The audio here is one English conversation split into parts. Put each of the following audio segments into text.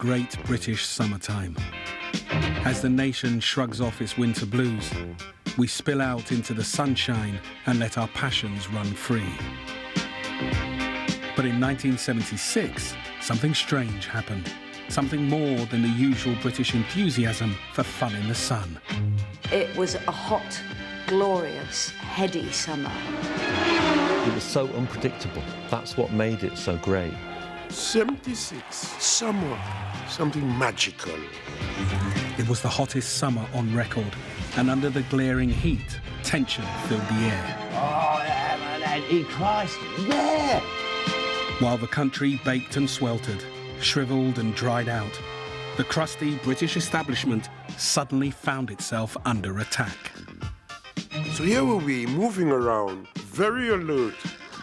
great British summertime. As the nation shrugs off its winter blues, we spill out into the sunshine and let our passions run free. But in 1976, something strange happened. Something more than the usual British enthusiasm for fun in the sun. It was a hot, glorious, heady summer. It was so unpredictable. That's what made it so great. 76, summer, something magical. It was the hottest summer on record, and under the glaring heat, tension filled the air. Oh, yeah, Christ, yeah! While the country baked and sweltered, shriveled and dried out, the crusty British establishment suddenly found itself under attack. So here were we, moving around, very alert,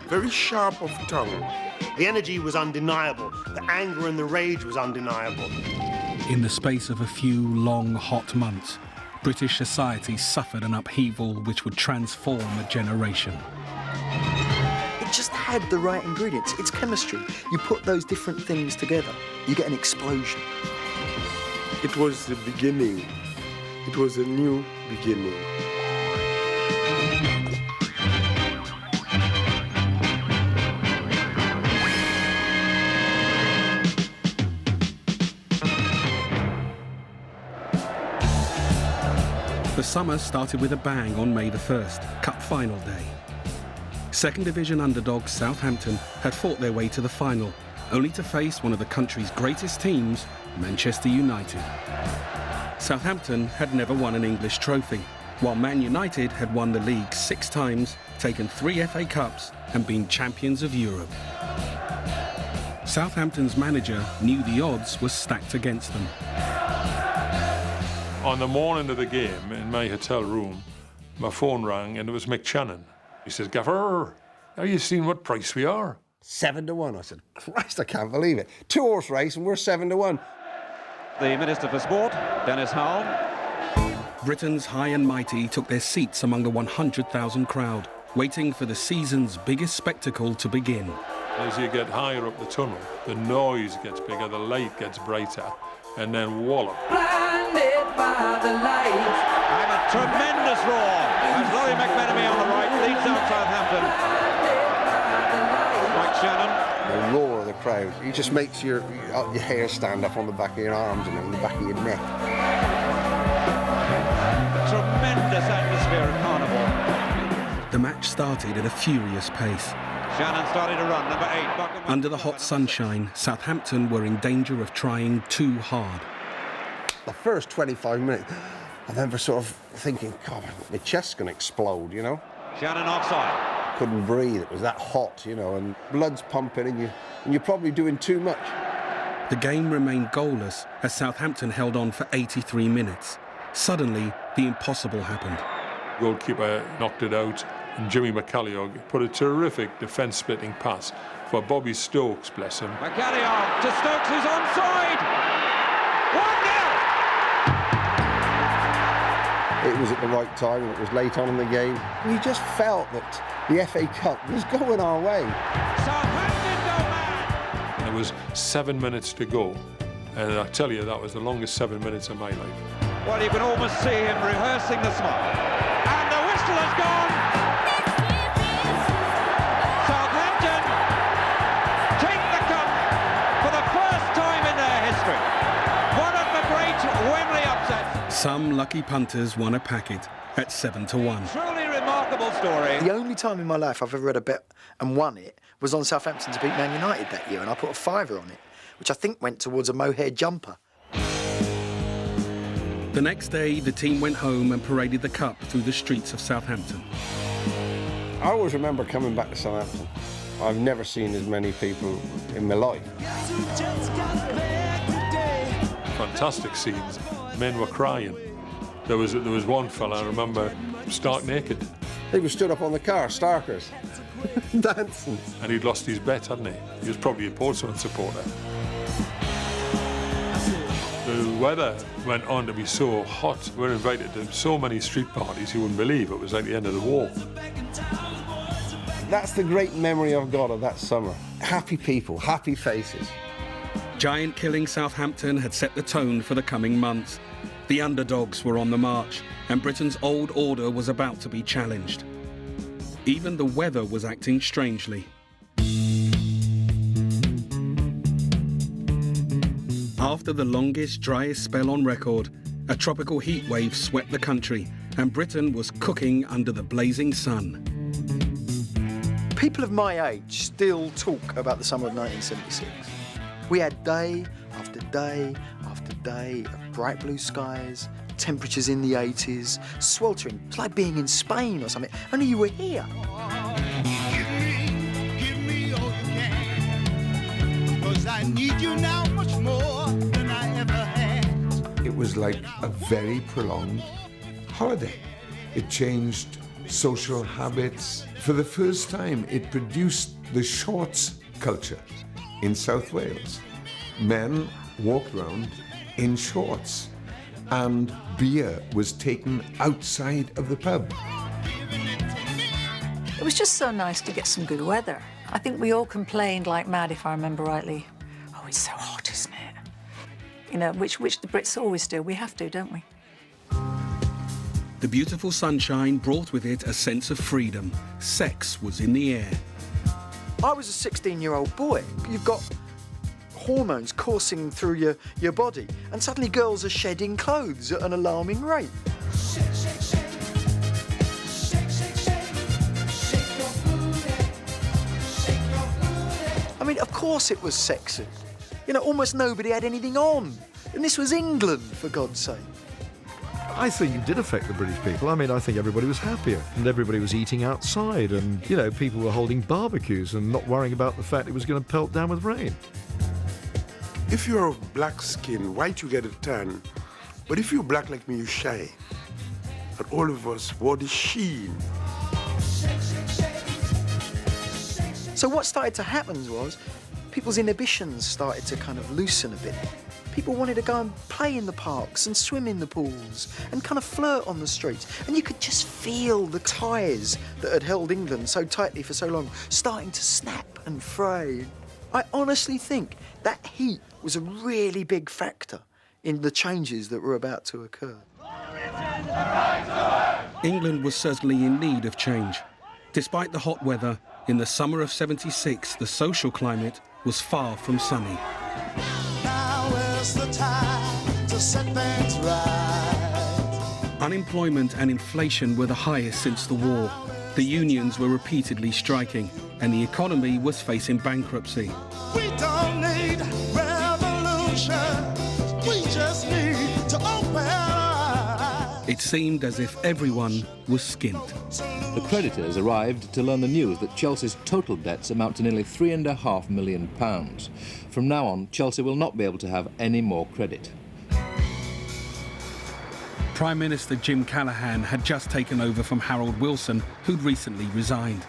very sharp of tongue. The energy was undeniable. The anger and the rage was undeniable. In the space of a few long, hot months, British society suffered an upheaval which would transform a generation. It just had the right ingredients. It's chemistry. You put those different things together, you get an explosion. It was the beginning. It was a new beginning. The summer started with a bang on May the 1st, Cup final day. Second division underdogs Southampton had fought their way to the final, only to face one of the country's greatest teams, Manchester United. Southampton had never won an English trophy, while Man United had won the league 6 times, taken 3 FA Cups and been champions of Europe. Southampton's manager knew the odds were stacked against them. On the morning of the game, in my hotel room, my phone rang and it was Mick Channon. He says, "Gaffer, have you seen what price we are?" 7 to 1. I said, Christ, I can't believe it. 2-horse race and we're 7 to 1. The Minister for Sport, Dennis Hull. Britain's high and mighty took their seats among the 100,000 crowd, waiting for the season's biggest spectacle to begin. As you get higher up the tunnel, the noise gets bigger, the light gets brighter, and then wallop. Blinded by the light. And a tremendous roar as Laurie McMenemy on the right leads out Southampton. Mike Shannon. The roar of the crowd, it just makes your hair stand up on the back of your arms and on the back of your neck. A tremendous atmosphere at Carnival. The match started at a furious pace. Shannon started to run, number 8. Buckham. Under the hot sunshine, Southampton were in danger of trying too hard. The first 25 minutes, I remember sort of thinking, God, my chest's going to explode, you know? Shannon offside. Couldn't breathe, it was that hot, you know, and blood's pumping and you're probably doing too much. The game remained goalless as Southampton held on for 83 minutes. Suddenly, the impossible happened. Goalkeeper knocked it out, and Jimmy McCalliog put a terrific defence-splitting pass for Bobby Stokes, bless him. McCalliog to Stokes, who's onside. 1-0. It was at the right time, it was late on in the game. We just felt that the FA Cup was going our way. Southampton go mad. And it was 7 minutes to go, and I tell you, that was the longest 7 minutes of my life. Well, you can almost see him rehearsing the smile. And the whistle has gone. Southampton take the cup for the first time in their history. One of the great Wembley upsets. Some lucky punters won a packet at 7 to 1. Truly remarkable story. The only time in my life I've ever read a bet and won it was on Southampton to beat Man United that year, and I put a £5 on it, which I think went towards a mohair jumper. The next day, the team went home and paraded the cup through the streets of Southampton. I always remember coming back to Southampton. I've never seen as many people in my life. Fantastic scenes. Men were crying. There was one fella, I remember, stark naked. They were stood up on the car, starkers, dancing. And he'd lost his bet, hadn't he? He was probably a Portsmouth supporter. The weather went on to be so hot. We were invited to so many street parties you wouldn't believe. It was like the end of the war. That's the great memory I've got of that summer. Happy people, happy faces. Giant-killing Southampton had set the tone for the coming months. The underdogs were on the march, and Britain's old order was about to be challenged. Even the weather was acting strangely. After the longest, driest spell on record, a tropical heat wave swept the country, and Britain was cooking under the blazing sun. People of my age still talk about the summer of 1976. We had day after day after day of bright blue skies, temperatures in the 80s, sweltering. It's like being in Spain or something, only you were here. Give me all you can, 'cause I need you now much more than I ever had. It was like a very prolonged holiday. It changed social habits. For the first time, it produced the shorts culture in South Wales. Men walked around in shorts, and beer was taken outside of the pub. It was just so nice to get some good weather. I think we all complained like mad, if I remember rightly. Oh, it's so hot, isn't it? You know, which the Brits always do. We have to, don't we? The beautiful sunshine brought with it a sense of freedom. Sex was in the air. I was a 16-year-old boy. You've got hormones coursing through your body, and suddenly girls are shedding clothes at an alarming rate. I mean, of course it was sexy. You know, almost nobody had anything on. And this was England, for God's sake. I think it did affect the British people. I mean, I think everybody was happier and everybody was eating outside and, you know, people were holding barbecues and not worrying about the fact it was going to pelt down with rain. If you're of black skin, white you get a tan. But if you're black like me, you shine. And all of us wore the sheen. So what started to happen was people's inhibitions started to kind of loosen a bit. People wanted to go and play in the parks and swim in the pools and kind of flirt on the streets. And you could just feel the ties that had held England so tightly for so long starting to snap and fray. I honestly think that heat was a really big factor in the changes that were about to occur. England was certainly in need of change. Despite the hot weather, in the summer of '76, the social climate was far from sunny. The time to set things right. Unemployment and inflation were the highest since the war. The unions were repeatedly striking, and the economy was facing bankruptcy. We don't need revolution. We just need to open our eyes. It seemed as if everyone was skint. The creditors arrived to learn the news that Chelsea's total debts amount to nearly £3.5 million. From now on, Chelsea will not be able to have any more credit. Prime Minister Jim Callaghan had just taken over from Harold Wilson, who'd recently resigned.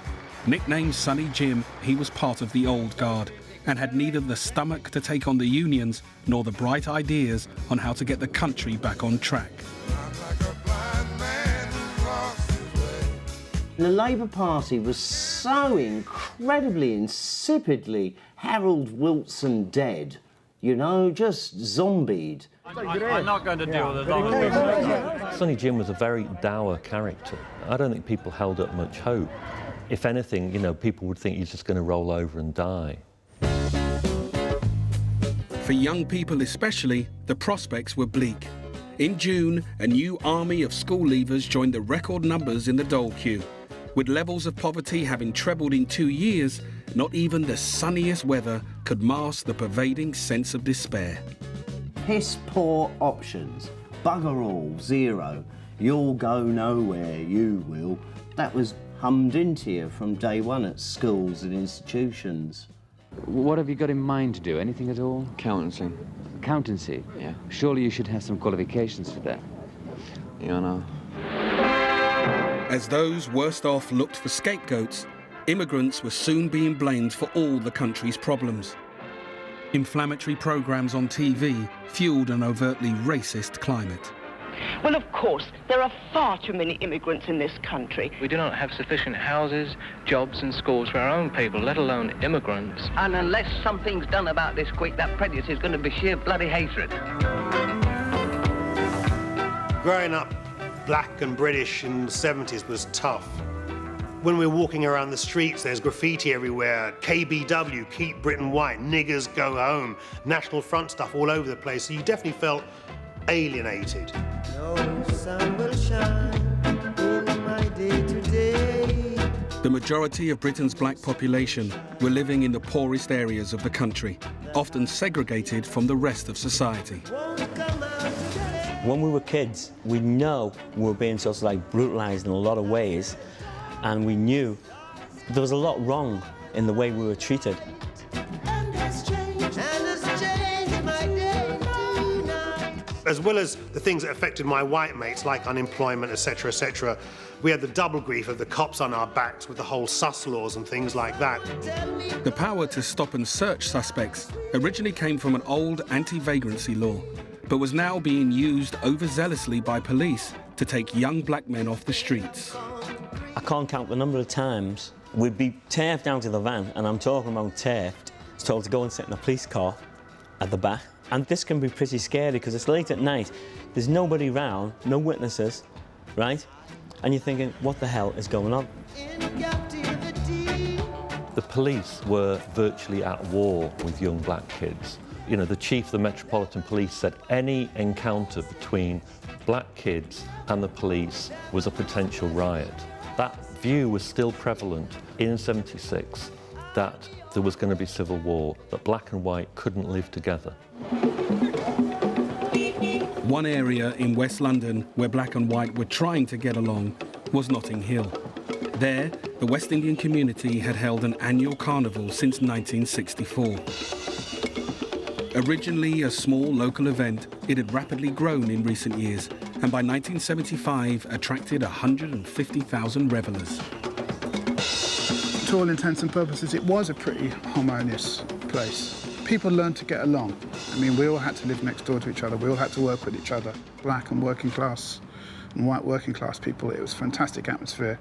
Nicknamed Sonny Jim, he was part of the old guard and had neither the stomach to take on the unions nor the bright ideas on how to get the country back on track. The Labour Party was so incredibly, insipidly Harold Wilson dead, you know, just zombied. I'm not going to deal with it. Sonny Jim was a very dour character. I don't think people held up much hope. If anything, you know, people would think he's just going to roll over and die. For young people especially, the prospects were bleak. In June, a new army of school leavers joined the record numbers in the dole queue. With levels of poverty having trebled in 2 years, not even the sunniest weather could mask the pervading sense of despair. Piss poor options. Bugger all, zero. You'll go nowhere, you will. That was hummed into you from day one at schools and institutions. What have you got in mind to do? Anything at all? Accountancy. Accountancy? Yeah. Surely you should have some qualifications for that. Yeah, I know. As those worst off looked for scapegoats, immigrants were soon being blamed for all the country's problems. Inflammatory programmes on TV fueled an overtly racist climate. Well, of course, there are far too many immigrants in this country. We do not have sufficient houses, jobs and schools for our own people, let alone immigrants. And unless something's done about this quick, that prejudice is going to be sheer bloody hatred. Growing up black and British in the 70s was tough. When we're walking around the streets, there's graffiti everywhere. KBW, Keep Britain White, niggers go home, National Front stuff all over the place. So you definitely felt alienated. No sun will shine in my day-to-day. The majority of Britain's black population were living in the poorest areas of the country, often segregated from the rest of society. When we were kids, we know we were being sort of like brutalised in a lot of ways, and we knew there was a lot wrong in the way we were treated. As well as the things that affected my white mates, like unemployment, etc., we had the double grief of the cops on our backs with the whole sus laws and things like that. The power to stop and search suspects originally came from an old anti-vagrancy law, but was now being used overzealously by police to take young black men off the streets. I can't count the number of times we'd be turfed down to the van, and I'm talking about turfed, told to go and sit in a police car at the back. And this can be pretty scary because it's late at night, there's nobody around, no witnesses, right? And you're thinking, what the hell is going on? The police were virtually at war with young black kids. You know, the chief of the Metropolitan Police said any encounter between black kids and the police was a potential riot. That view was still prevalent in '76, that there was going to be civil war, that black and white couldn't live together. One area in West London where black and white were trying to get along was Notting Hill. There, the West Indian community had held an annual carnival since 1964. Originally a small local event, it had rapidly grown in recent years, and by 1975 attracted 150,000 revellers. To all intents and purposes, it was a pretty harmonious place. People learned to get along. I mean, we all had to live next door to each other. We all had to work with each other. Black and working class and white working class people. It was a fantastic atmosphere.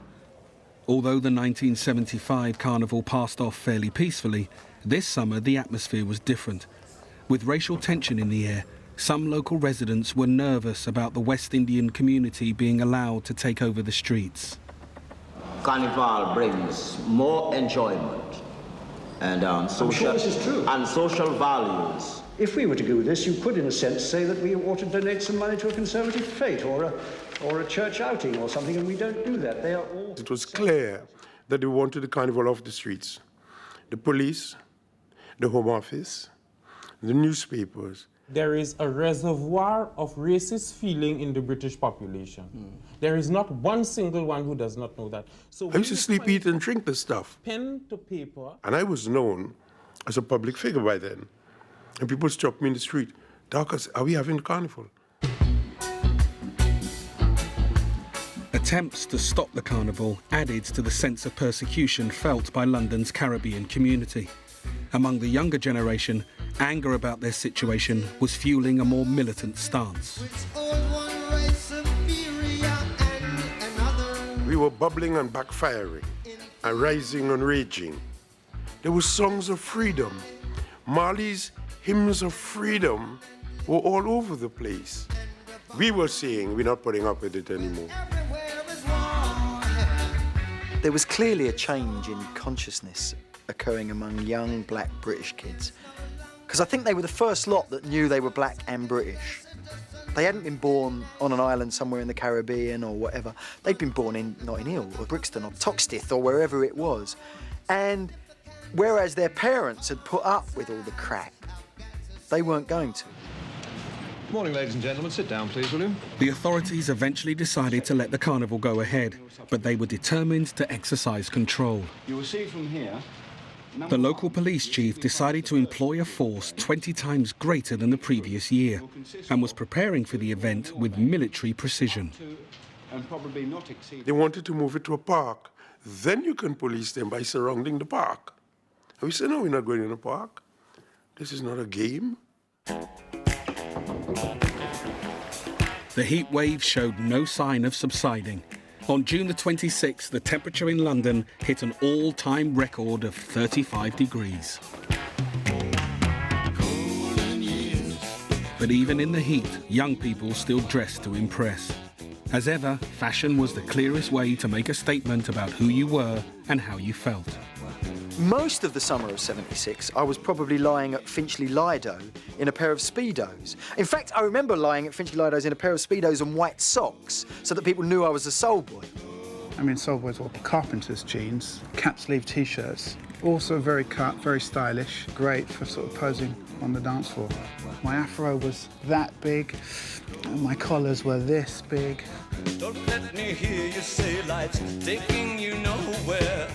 Although the 1975 carnival passed off fairly peacefully, this summer the atmosphere was different. With racial tension in the air, some local residents were nervous about the West Indian community being allowed to take over the streets. Carnival brings more enjoyment and social values. If we were to do this, you could, in a sense, say that we ought to donate some money to a conservative fete or a church outing or something, and we don't do that. They are all... It was clear that they wanted the carnival off the streets. The police, the Home Office, the newspapers. There is a reservoir of racist feeling in the British population. There is not one single one who does not know that. So I used to sleep, eat, and drink this stuff. Pen to paper. And I was known as a public figure by then. And people stopped me in the street. Darkers, are we having a carnival? Attempts to stop the carnival added to the sense of persecution felt by London's Caribbean community. Among the younger generation, anger about their situation was fueling a more militant stance. We were bubbling and backfiring, and rising and raging. There were songs of freedom. Marley's hymns of freedom were all over the place. We were saying we're not putting up with it anymore. There was clearly a change in consciousness occurring among young black British kids. Because I think they were the first lot that knew they were black and British. They hadn't been born on an island somewhere in the Caribbean or whatever. They'd been born in Notting Hill or Brixton or Toxteth or wherever it was. And whereas their parents had put up with all the crap, they weren't going to. Morning, ladies and gentlemen. Sit down, please, will you? The authorities eventually decided to let the carnival go ahead, but they were determined to exercise control. You will see from here... The local police chief decided to employ a force 20 times greater than the previous year and was preparing for the event with military precision. They wanted to move it to a park. Then you can police them by surrounding the park. And we said, no, we're not going in the park. This is not a game. The heat wave showed no sign of subsiding. On June the 26th, the temperature in London hit an all-time record of 35 degrees. But even in the heat, young people still dressed to impress. As ever, fashion was the clearest way to make a statement about who you were and how you felt. Most of the summer of '76, I was probably lying at Finchley Lido in a pair of Speedos. In fact, I remember lying at Finchley Lido's in a pair of Speedos and white socks so that people knew I was a soul boy. I mean, soul boys wore carpenter's jeans, cap-sleeve T-shirts, also very cut, very stylish, great for sort of posing on the dance floor. My afro was that big, and my collars were this big. Don't let me hear you say life's taking you nowhere.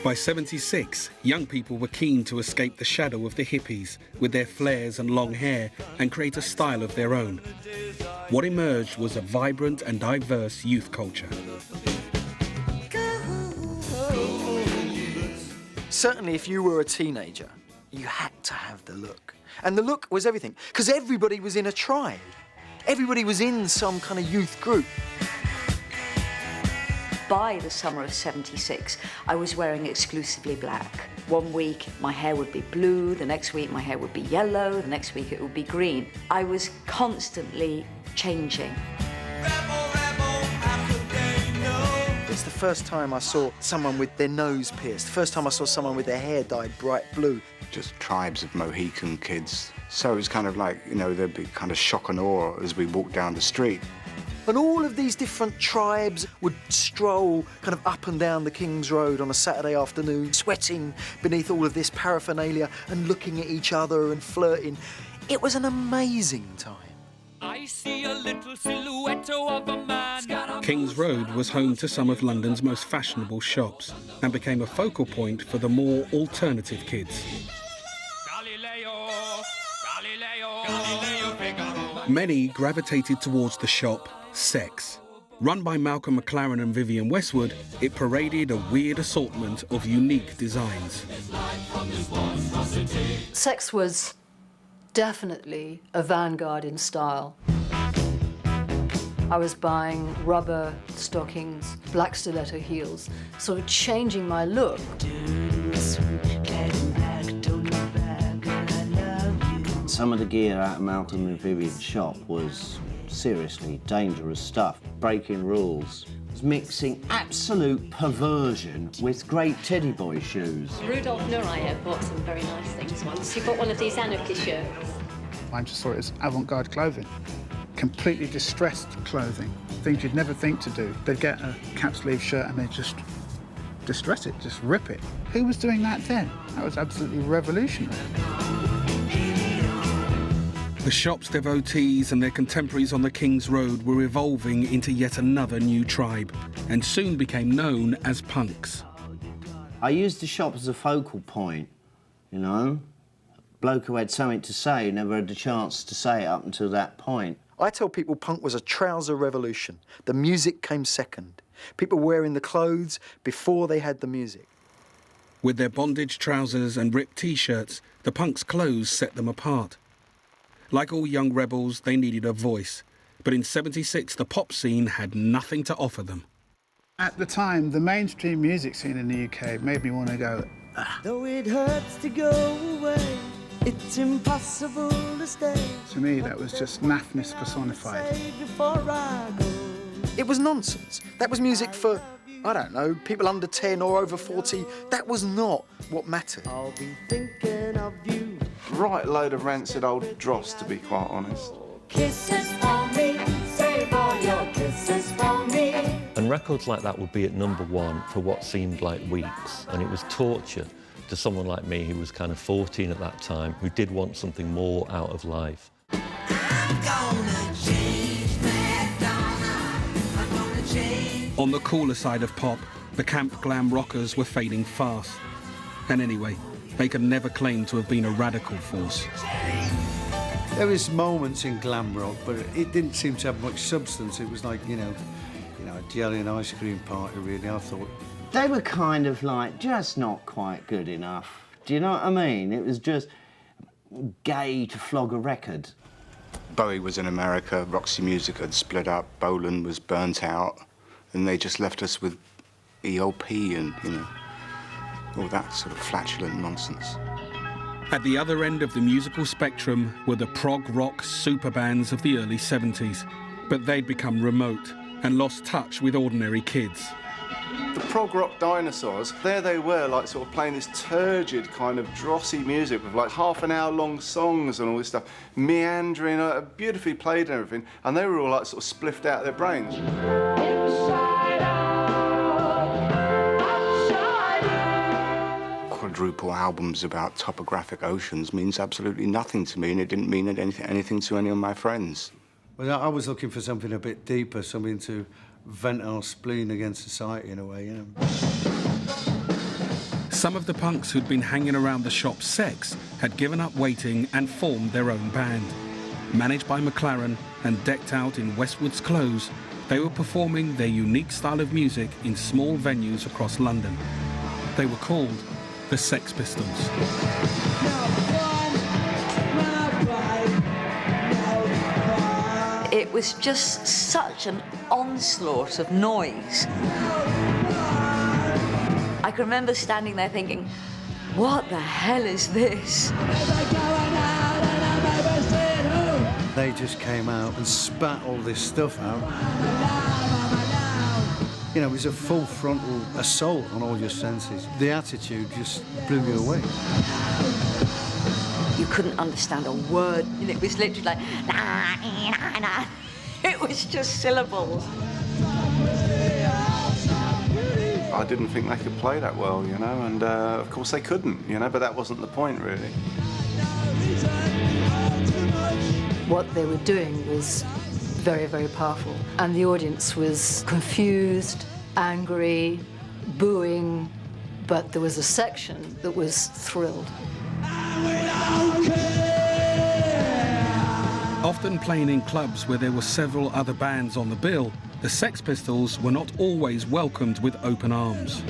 By '76, young people were keen to escape the shadow of the hippies with their flares and long hair and create a style of their own. What emerged was a vibrant and diverse youth culture. Certainly, if you were a teenager, you had to have the look. And the look was everything, because everybody was in a tribe. Everybody was in some kind of youth group. By the summer of '76, I was wearing exclusively black. One week my hair would be blue, the next week my hair would be yellow, the next week it would be green. I was constantly changing. It's the first time I saw someone with their nose pierced, the first time I saw someone with their hair dyed bright blue. Just tribes of Mohican kids. So it was kind of like, you know, there'd be kind of shock and awe as we walked down the street. And all of these different tribes would stroll kind of up and down the King's Road on a Saturday afternoon, sweating beneath all of this paraphernalia and looking at each other and flirting. It was an amazing time. I see a little silhouette of a man. King's Road was home to some of London's most fashionable shops and became a focal point for the more alternative kids. Many gravitated towards the shop Sex. Run by Malcolm McLaren and Vivienne Westwood, it paraded a weird assortment of unique designs. Sex was definitely a vanguard in style. I was buying rubber stockings, black stiletto heels, sort of changing my look. Some of the gear out of Malcolm and Vivienne's shop was seriously dangerous stuff, breaking rules. It was mixing absolute perversion with great teddy boy shoes. Rudolf Nureyev bought some very nice things once. He bought one of these anarchy shirts. I just saw it as avant-garde clothing, completely distressed clothing, things you'd never think to do. They'd get a cap-sleeve shirt and they'd just distress it, just rip it. Who was doing that then? That was absolutely revolutionary. The shop's devotees and their contemporaries on the King's Road were evolving into yet another new tribe and soon became known as punks. I used the shop as a focal point, you know. Bloke who had something to say never had the chance to say it up until that point. I tell people punk was a trouser revolution. The music came second. People wearing the clothes before they had the music. With their bondage trousers and ripped T-shirts, the punks' clothes set them apart. Like all young rebels, they needed a voice. But in '76, the pop scene had nothing to offer them. At the time, the mainstream music scene in the UK made me want to go, Though it hurts to go away, it's impossible to stay. To me, that was just naffness personified. It was nonsense. That was music for, I don't know, people under 10 or over 40. That was not what mattered. I'll be thinking of you. Right load of rancid old dross, to be quite honest. Kisses for me, save all your kisses for me. And records like that would be at #1 for what seemed like weeks, and it was torture to someone like me who was kind of 14 at that time, who did want something more out of life. On the cooler side of pop, the camp glam rockers were fading fast. And anyway, they could never claim to have been a radical force. There was moments in glam rock, but it didn't seem to have much substance. It was like, you know, a jelly and ice cream party, really, I thought. They were kind of like just not quite good enough. Do you know what I mean? It was just gay to flog a record. Bowie was in America, Roxy Music had split up, Boland was burnt out, and they just left us with ELP and, you know, all that sort of flatulent nonsense. At the other end of the musical spectrum were the prog rock superbands of the early 70s, but they'd become remote and lost touch with ordinary kids. The prog rock dinosaurs, there they were, like sort of playing this turgid kind of drossy music with like half-an-hour long songs and all this stuff, meandering, beautifully played and everything, and they were all like sort of spliffed out of their brains. Quadruple albums about topographic oceans means absolutely nothing to me, and it didn't mean anything to any of my friends. Well, I was looking for something a bit deeper, something to vent our spleen against society in a way, you know. Some of the punks who'd been hanging around the shop Sex had given up waiting and formed their own band. Managed by McLaren and decked out in Westwood's clothes, they were performing their unique style of music in small venues across London. They were called the Sex Pistols. It was just such an onslaught of noise. I can remember standing there thinking, what the hell is this? They just came out and spat all this stuff out. You know, it was a full frontal assault on all your senses. The attitude just blew you away. You couldn't understand a word, and it was literally like, nah, nah, nah. It was just syllables. I didn't think they could play that well, you know, and of course they couldn't, you know, but that wasn't the point, really. What they were doing was very, very powerful, and the audience was confused, angry, booing, but there was a section that was thrilled. Often playing in clubs where there were several other bands on the bill, the Sex Pistols were not always welcomed with open arms.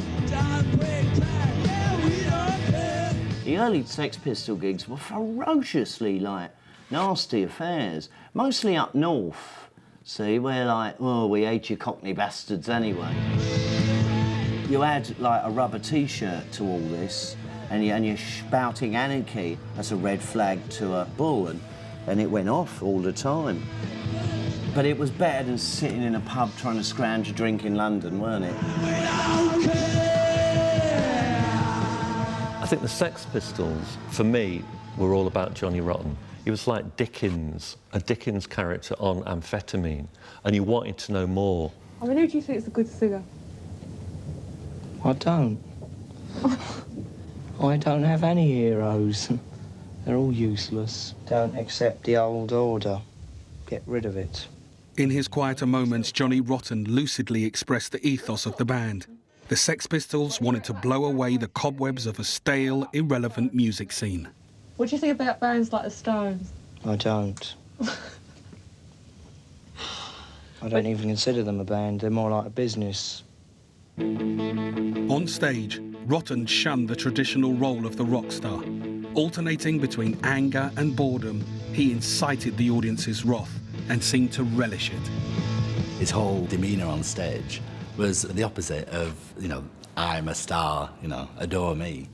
The early Sex Pistol gigs were ferociously, like, nasty affairs, mostly up north, see, where, like, oh, we hate you Cockney bastards anyway. You add, like, a rubber T-shirt to all this, and you're spouting anarchy as a red flag to a bull, and it went off all the time. But it was better than sitting in a pub trying to scrounge a drink in London, weren't it? I think the Sex Pistols, for me, were all about Johnny Rotten. He was like Dickens, a Dickens character on amphetamine, and you wanted to know more. I mean, who do you think is a good singer? I don't. I don't have any heroes. They're all useless. Don't accept the old order. Get rid of it. In his quieter moments, Johnny Rotten lucidly expressed the ethos of the band. The Sex Pistols wanted to blow away the cobwebs of a stale, irrelevant music scene. What do you think about bands like the Stones? I don't. I don't even consider them a band. They're more like a business. On stage, Rotten shunned the traditional role of the rock star. Alternating between anger and boredom, he incited the audience's wrath and seemed to relish it. His whole demeanour on stage was the opposite of, you know, I'm a star, you know, adore me.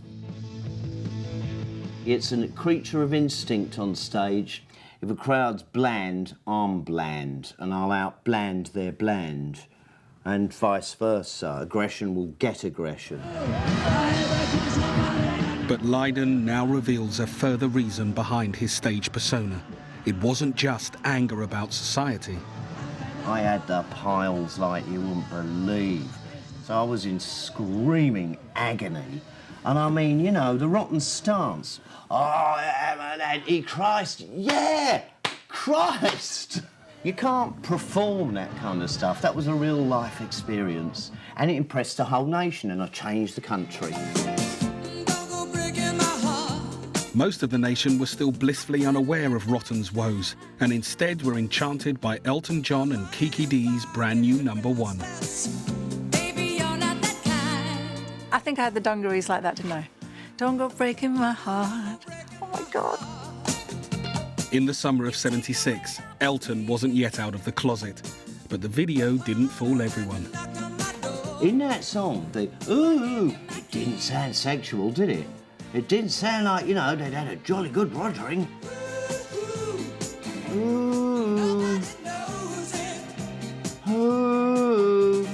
It's a creature of instinct on stage. If a crowd's bland, I'm bland, and I'll out-bland their bland. And vice versa. Aggression will get aggression. But Lydon now reveals a further reason behind his stage persona. It wasn't just anger about society. I had the piles like you wouldn't believe. So I was in screaming agony. And I mean, you know, the rotten stance. I am an antichrist. Yeah, Christ. You can't perform that kind of stuff. That was a real life experience. And it impressed the whole nation, and I changed the country. Most of the nation was still blissfully unaware of Rotten's woes, and instead were enchanted by Elton John and Kiki Dee's brand new #1. I think I had the dungarees like that, didn't I? Don't go breaking my heart. Oh, my God. In the summer of '76, Elton wasn't yet out of the closet, but the video didn't fool everyone. In that song, the ooh, it didn't sound sexual, did it? It didn't sound like, you know, they'd had a jolly good rogering. Ooh. Ooh.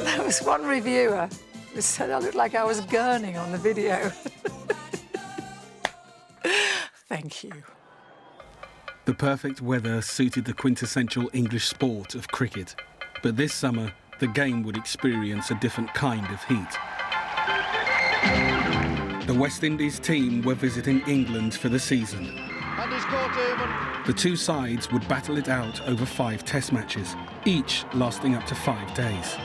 There was one reviewer who said I looked like I was gurning on the video. Thank you. The perfect weather suited the quintessential English sport of cricket, but this summer the game would experience a different kind of heat. The West Indies team were visiting England for the season. And he's caught him. The two sides would battle it out over 5 test matches, each lasting up to 5 days.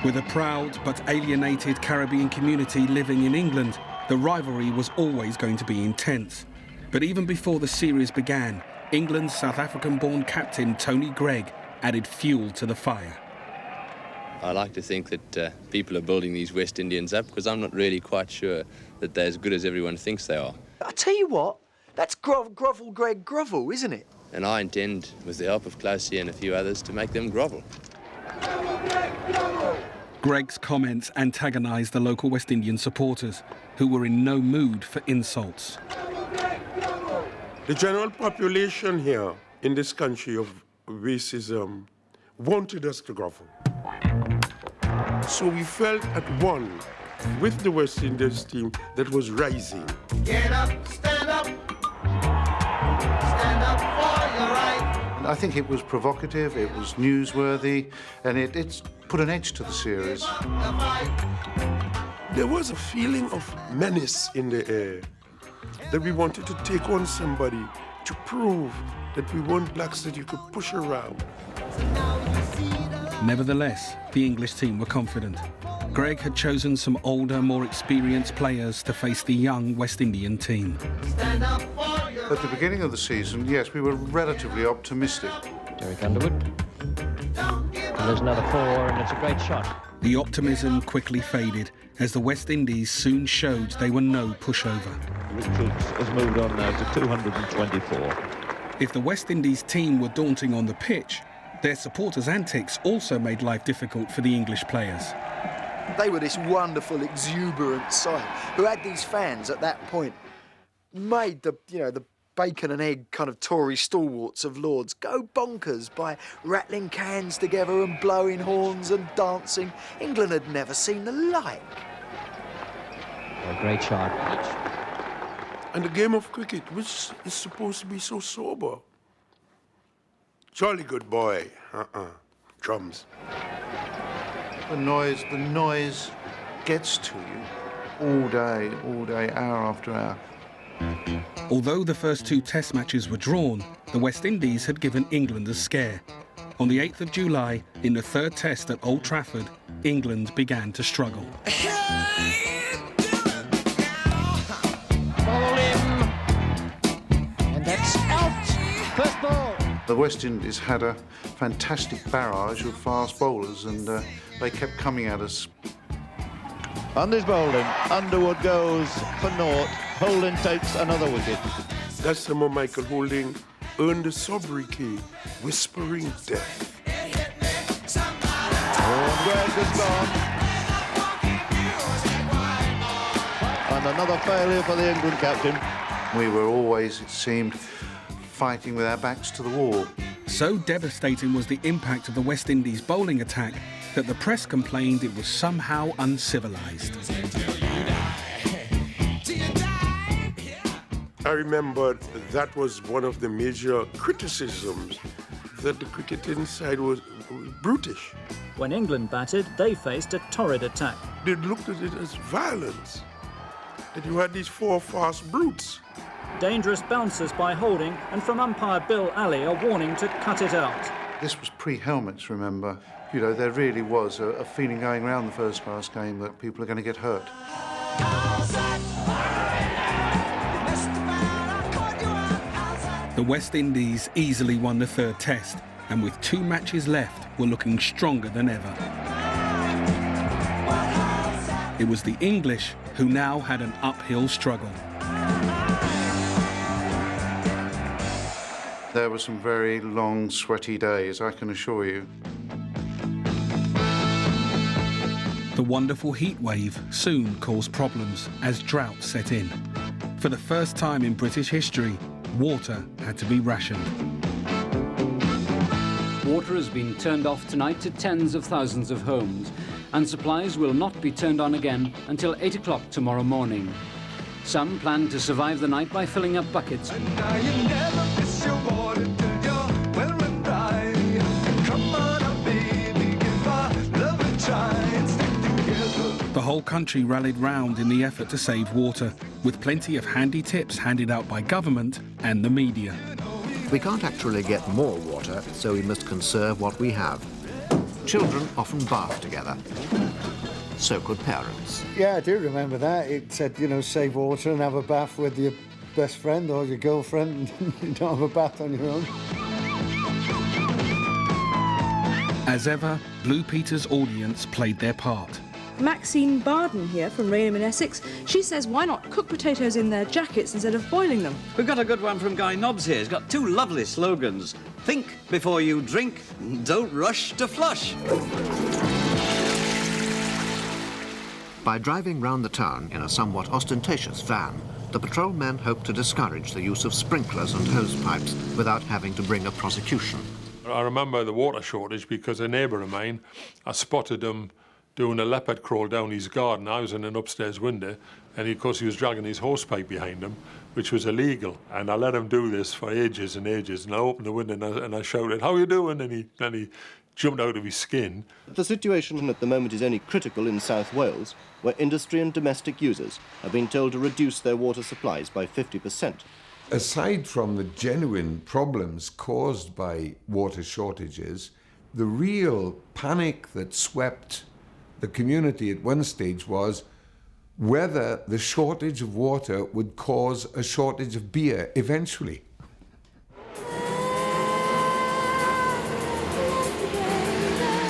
With a proud but alienated Caribbean community living in England, the rivalry was always going to be intense. But even before the series began, England's South African-born captain Tony Greig added fuel to the fire. I like to think that people are building these West Indians up because I'm not really quite sure that they're as good as everyone thinks they are. I tell you what, that's Grovel Greg Grovel, isn't it? And I intend, with the help of Closey and a few others, to make them grovel. Greg's comments antagonised the local West Indian supporters, who were in no mood for insults. The general population here in this country of racism wanted us to grovel. So we felt at one with the West Indies team that was rising. Get up, stand up. Stand up for your right. I think it was provocative, it was newsworthy, and it's put an edge to the series. There was a feeling of menace in the air, that we wanted to take on somebody to prove that we weren't blacks that you could push around. Nevertheless, the English team were confident. Greg had chosen some older, more experienced players to face the young West Indian team. At the beginning of the season, yes, we were relatively optimistic. Derek Underwood. And there's another 4, and it's a great shot. The optimism quickly faded as the West Indies soon showed they were no pushover. Richards has moved on now to 224. If the West Indies team were daunting on the pitch, their supporters' antics also made life difficult for the English players. They were this wonderful, exuberant side who had these fans at that point made the bacon and egg kind of Tory stalwarts of Lords go bonkers by rattling cans together and blowing horns and dancing. England had never seen the like. A great shot. And the game of cricket, which is supposed to be so sober. Jolly good boy. Drums. The noise gets to you all day, hour after hour. Although the first 2 test matches were drawn, the West Indies had given England a scare. On the 8th of July, in the 3rd test at Old Trafford, England began to struggle. Ball in. And that's out. First ball. The West Indies had a fantastic barrage of fast bowlers, and they kept coming at us. And there's bowling. Underwood goes for naught. Holding takes another wicket. That summer, Michael Holding earned the sobriquet, Whispering Death. Oh, Greg is gone. And another failure for the England captain. We were always, it seemed, fighting with our backs to the wall. So devastating was the impact of the West Indies bowling attack that the press complained it was somehow uncivilised. I remember that was one of the major criticisms, that the cricketing side was brutish. When England batted, they faced a torrid attack. They looked at it as violence, that you had these 4 fast brutes. Dangerous bounces by Holding, and from umpire Bill Alley a warning to cut it out. This was pre-helmets, remember. You know, there really was a feeling going around the first-class game that people are going to get hurt. The West Indies easily won the 3rd test, and with 2 matches left, were looking stronger than ever. It was the English who now had an uphill struggle. There were some very long, sweaty days, I can assure you. The wonderful heat wave soon caused problems as drought set in. For the first time in British history, water had to be rationed. Water has been turned off tonight to tens of thousands of homes, and supplies will not be turned on again until 8 o'clock tomorrow morning. Some plan to survive the night by filling up buckets. The whole country rallied round in the effort to save water, with plenty of handy tips handed out by government and the media. We can't actually get more water, so we must conserve what we have. Children often bath together. So could parents. Yeah, I do remember that. It said, you know, save water and have a bath with your best friend or your girlfriend. You don't have a bath on your own. As ever, Blue Peter's audience played their part. Maxine Barden here from Raynham in Essex. She says, why not cook potatoes in their jackets instead of boiling them? We've got a good one from Guy Nobbs here. He's got two lovely slogans. Think before you drink, don't rush to flush. By driving round the town in a somewhat ostentatious van, the patrolmen hope to discourage the use of sprinklers and hose pipes without having to bring a prosecution. I remember the water shortage because a neighbour of mine, I spotted him doing a leopard crawl down his garden. I was in an upstairs window, and of course he was dragging his hosepipe behind him, which was illegal. And I let him do this for ages and ages, and I opened the window and I shouted, "How are you doing?" And he jumped out of his skin. The situation at the moment is only critical in South Wales, where industry and domestic users have been told to reduce their water supplies by 50%. Aside from the genuine problems caused by water shortages, the real panic that swept the community at one stage was whether the shortage of water would cause a shortage of beer eventually.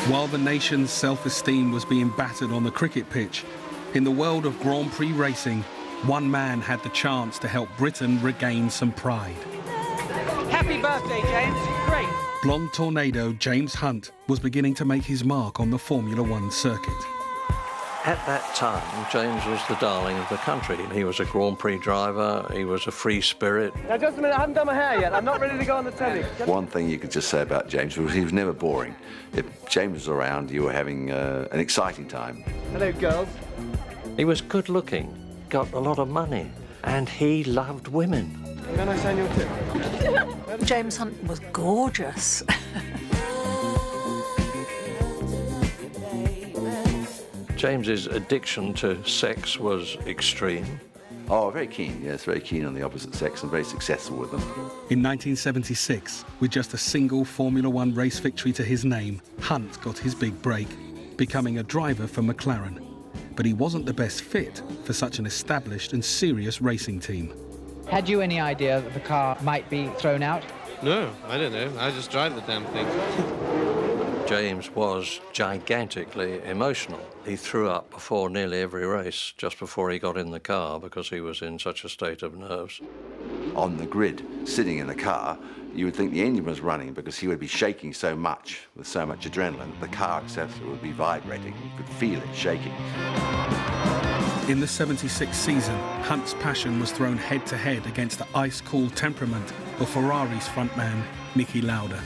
While the nation's self-esteem was being battered on the cricket pitch, in the world of Grand Prix racing, one man had the chance to help Britain regain some pride. Happy birthday, James. Great. Blonde tornado James Hunt was beginning to make his mark on the Formula One circuit. At that time, James was the darling of the country. He was a Grand Prix driver, he was a free spirit. Now, just a minute, I haven't done my hair yet. I'm not ready to go on the telly. One thing you could just say about James was he was never boring. If James was around, you were having an exciting time. Hello, girls. He was good looking, got a lot of money, and he loved women. Can I sign your tip? James Hunt was gorgeous. James's addiction to sex was extreme. Oh, very keen, yes, very keen on the opposite sex and very successful with them. In 1976, with just a single Formula One race victory to his name, Hunt got his big break, becoming a driver for McLaren. But he wasn't the best fit for such an established and serious racing team. Had you any idea that the car might be thrown out? No, I don't know. I just drive the damn thing. James was gigantically emotional. He threw up before nearly every race, just before he got in the car, because he was in such a state of nerves. On the grid, sitting in the car, you would think the engine was running because he would be shaking so much, with so much adrenaline, the car accessory would be vibrating. You could feel it shaking. In the 76 season, Hunt's passion was thrown head-to-head against the ice-cool temperament of Ferrari's frontman, Niki Lauda.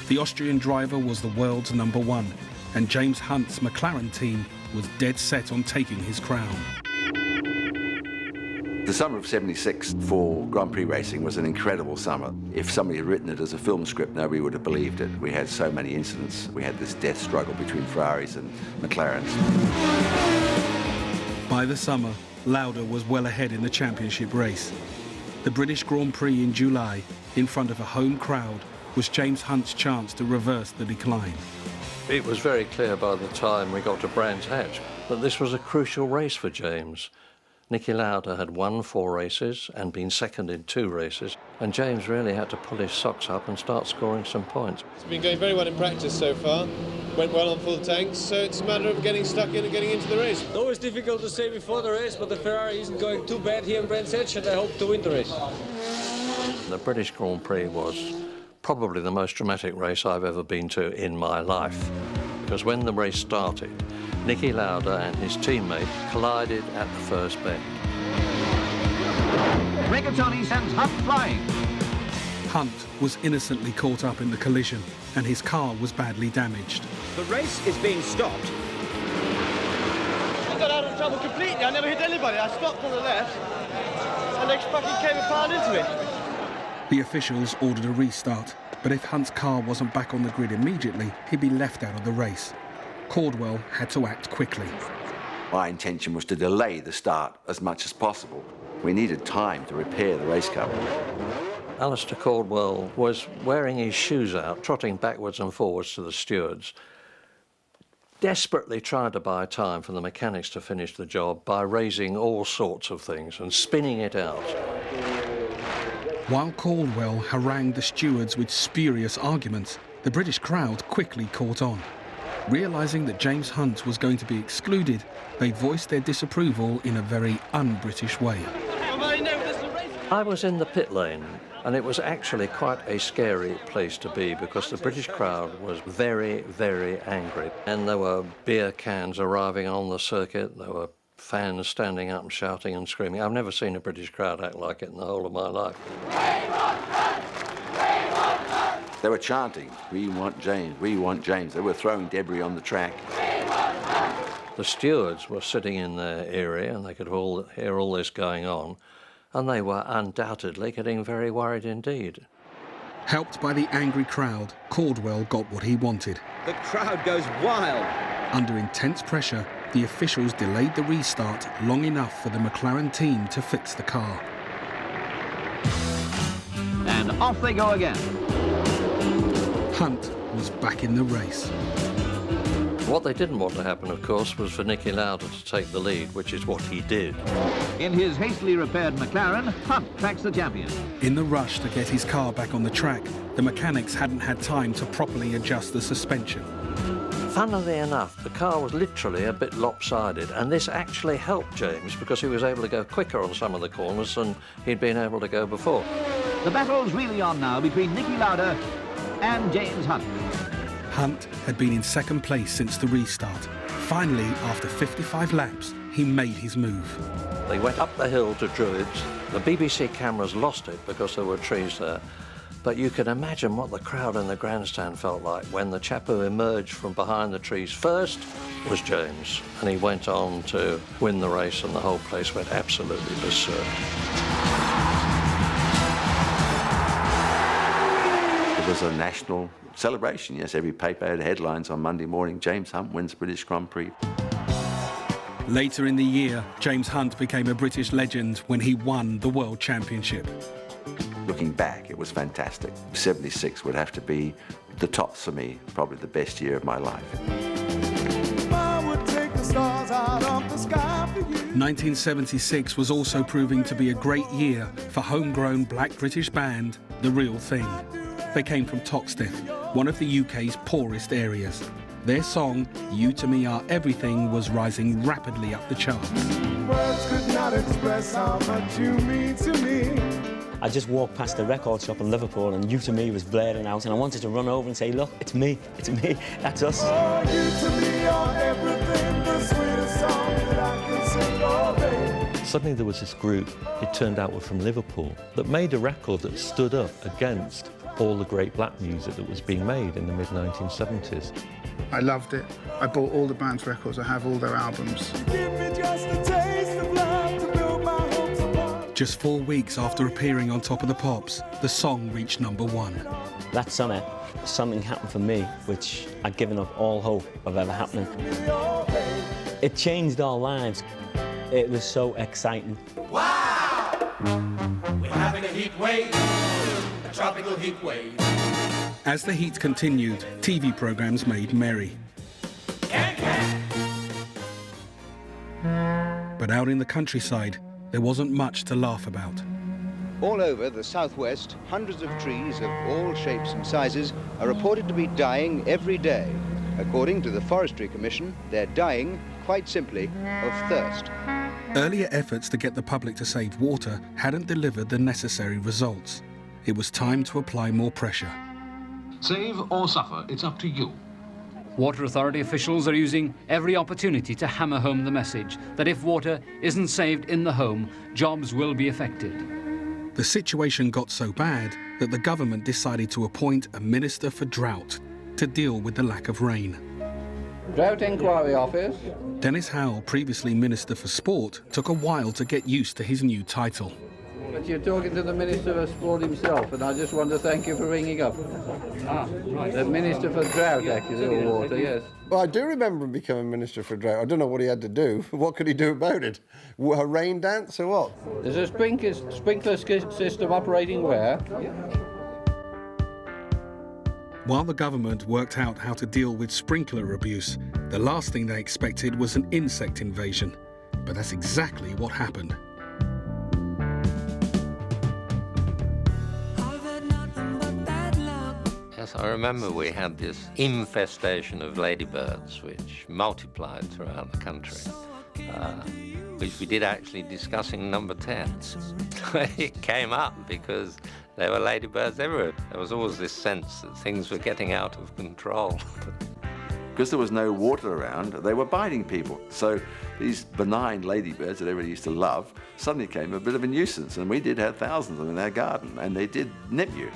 The Austrian driver was the world's #1, and James Hunt's McLaren team was dead set on taking his crown. The summer of 76 for Grand Prix racing was an incredible summer. If somebody had written it as a film script, nobody would have believed it. We had so many incidents. We had this death struggle between Ferraris and McLarens. By the summer, Lauda was well ahead in the championship race. The British Grand Prix in July, in front of a home crowd, was James Hunt's chance to reverse the decline. It was very clear by the time we got to Brands Hatch that this was a crucial race for James. Niki Lauda had won 4 races and been second in 2 races, and James really had to pull his socks up and start scoring some points. It's been going very well in practice so far. Went well on full tanks, so it's a matter of getting stuck in and getting into the race. It's always difficult to say before the race, but the Ferrari isn't going too bad here in Brands Hatch, and I hope to win the race. The British Grand Prix was probably the most dramatic race I've ever been to in my life, because when the race started, Niki Lauda and his teammate collided at the first bend. Rigatoni sends Hunt flying. Hunt was innocently caught up in the collision, and his car was badly damaged. The race is being stopped. I got out of trouble completely. I never hit anybody. I stopped on the left, and they fucking came and piled into me. The officials ordered a restart, but if Hunt's car wasn't back on the grid immediately, he'd be left out of the race. Caldwell had to act quickly. My intention was to delay the start as much as possible. We needed time to repair the race car. Alistair Caldwell was wearing his shoes out, trotting backwards and forwards to the stewards, desperately trying to buy time for the mechanics to finish the job by raising all sorts of things and spinning it out. While Caldwell harangued the stewards with spurious arguments, the British crowd quickly caught on. Realising that James Hunt was going to be excluded, they voiced their disapproval in a very un-British way. I was in the pit lane, and it was actually quite a scary place to be because the British crowd was very, very angry. And there were beer cans arriving on the circuit, there were fans standing up and shouting and screaming. I've never seen a British crowd act like it in the whole of my life. They were chanting, "We want James, we want James." They were throwing debris on the track. The stewards were sitting in their area and they could all hear all this going on, and they were undoubtedly getting very worried indeed. Helped by the angry crowd, Caldwell got what he wanted. The crowd goes wild. Under intense pressure, the officials delayed the restart long enough for the McLaren team to fix the car. And off they go again. Hunt was back in the race. What they didn't want to happen, of course, was for Niki Lauda to take the lead, which is what he did. In his hastily repaired McLaren, Hunt tracks the champion. In the rush to get his car back on the track, the mechanics hadn't had time to properly adjust the suspension. Funnily enough, the car was literally a bit lopsided, and this actually helped James because he was able to go quicker on some of the corners than he'd been able to go before. The battle's really on now between Niki Lauda and James Hunt. Hunt had been in second place since the restart. Finally, after 55 laps, he made his move. They went up the hill to Druids. The BBC cameras lost it because there were trees there. But you can imagine what the crowd in the grandstand felt like when the chap who emerged from behind the trees first was James. And he went on to win the race, and the whole place went absolutely berserk. It was a national celebration, yes. Every paper had headlines on Monday morning, James Hunt wins British Grand Prix. Later in the year, James Hunt became a British legend when he won the World Championship. Looking back, it was fantastic. 76 would have to be the tops for me, probably the best year of my life. 1976 was also proving to be a great year for homegrown black British band, The Real Thing. They came from Toxteth, one of the UK's poorest areas. Their song, You to Me Are Everything, was rising rapidly up the charts. Words could not express how much you mean to me. I just walked past the record shop in Liverpool and You to Me was blaring out, and I wanted to run over and say, look, it's me, that's us. Oh, you to me are everything, the sweetest song that I can sing all day. Suddenly there was this group, it turned out were from Liverpool, that made a record that stood up against all the great black music that was being made in the mid-1970s. I loved it. I bought all the band's records. I have all their albums. Give me just a taste of love to build my hopes upon. Just 4 weeks after appearing on Top of the Pops, the song reached #1. That summer, something happened for me which I'd given up all hope of ever happening. It changed our lives. It was so exciting. Wow! We're having a heat wave, a tropical heat wave. As the heat continued, TV programmes made merry. But But out in the countryside, there wasn't much to laugh about. All over the southwest, hundreds of trees of all shapes and sizes are reported to be dying every day. According to the Forestry Commission, they're dying, quite simply, of thirst. Earlier efforts to get the public to save water hadn't delivered the necessary results. It was time to apply more pressure. Save or suffer, it's up to you. Water Authority officials are using every opportunity to hammer home the message that if water isn't saved in the home, jobs will be affected. The situation got so bad that the government decided to appoint a Minister for Drought to deal with the lack of rain. Drought Inquiry Office. Dennis Howell, previously Minister for Sport, took a while to get used to his new title. But you're talking to the Minister of Sport himself, and I just want to thank you for ringing up. Right. The Minister for Drought, actually, or water, yes. Well, I do remember him becoming Minister for Drought. I don't know what he had to do. What could he do about it? A rain dance or what? Is a sprinkler system operating where? While the government worked out how to deal with sprinkler abuse, the last thing they expected was an insect invasion. But that's exactly what happened. Yes, I remember we had this infestation of ladybirds which multiplied throughout the country, which we did actually discuss in number 10. It came up because there were ladybirds everywhere. There was always this sense that things were getting out of control. Because there was no water around, they were biting people. So these benign ladybirds that everybody used to love suddenly became a bit of a nuisance, and we did have thousands of them in our garden, and they did nip you.